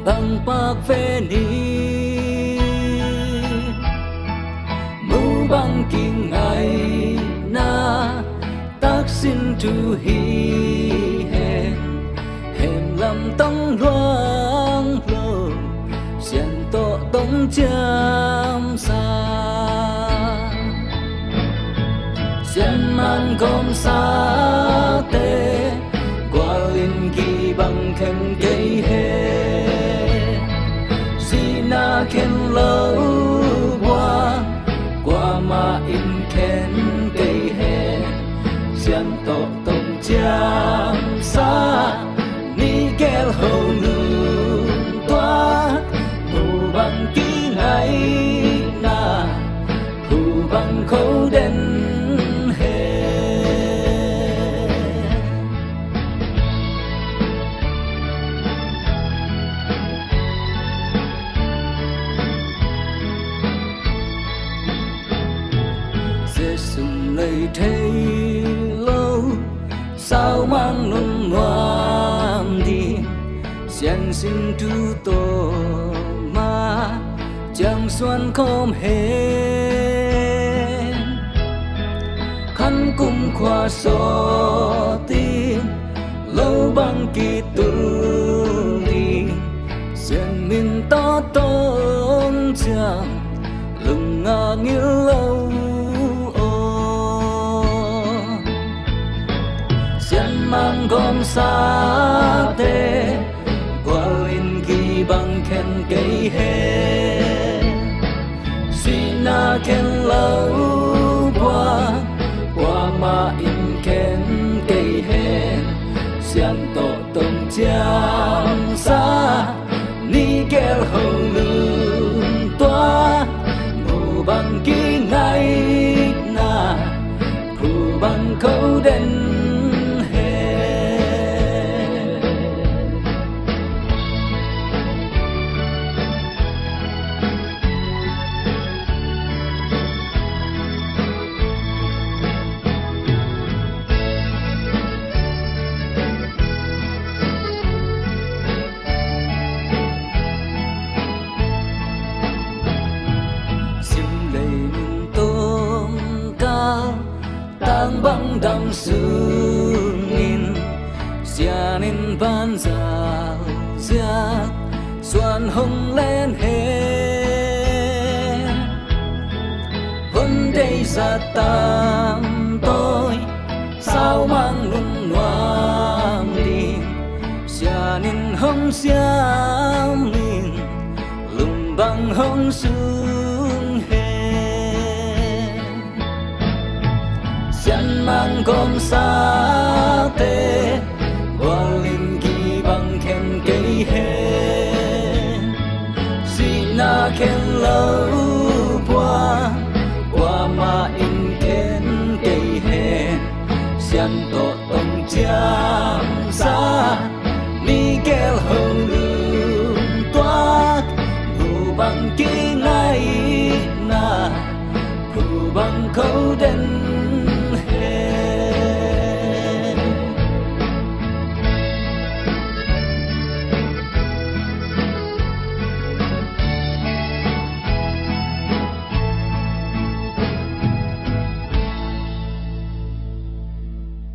bằng bạc phê ni mu bằng kinh ngày na tác xin tu hi hẹn hẹn làm tông loang lô xiên tổ tông chăm sa xiên man gom sa tê qua linh kỳ bằng khen cây hè na khen lâu qua mà in khen cây hè xiên tổ tông chăm sa ni kel hầu nương toa hù bằng ký ngày na hù bằng khâu đen sùng lời thấy lâu sao mang luôn ngoan đi xiên xin tu tô mà chẳng xuân không hẹn khăn cung khoa so tin lâu bằng kỳ tu đi xiên mình to tôn chẳng lùng ngà nghĩa lâu mang gom sa tê qua linh kỳ bằng khen cây hè suy na khen lâu qua mà in khen cây hè xiên tổ tông chăm sa ni kel hầu lương toa mù bằng ký ngày na phù bằng khâu đen băng đằng sương in xia nên ban già giặc xuân hồng lên hè vấn đề ra tam tôi sao mang luôn loang đi xia nên hồng xiêm mình lùng bằng hồng sương mang gom sa tê qua linh kỳ bằng khen cây hè xin na khen lâu qua mà in khen cây hè xiên tổ tông chăm sa ni kel hầu lương toát hù bằng ký ngày na hù bằng khâu đen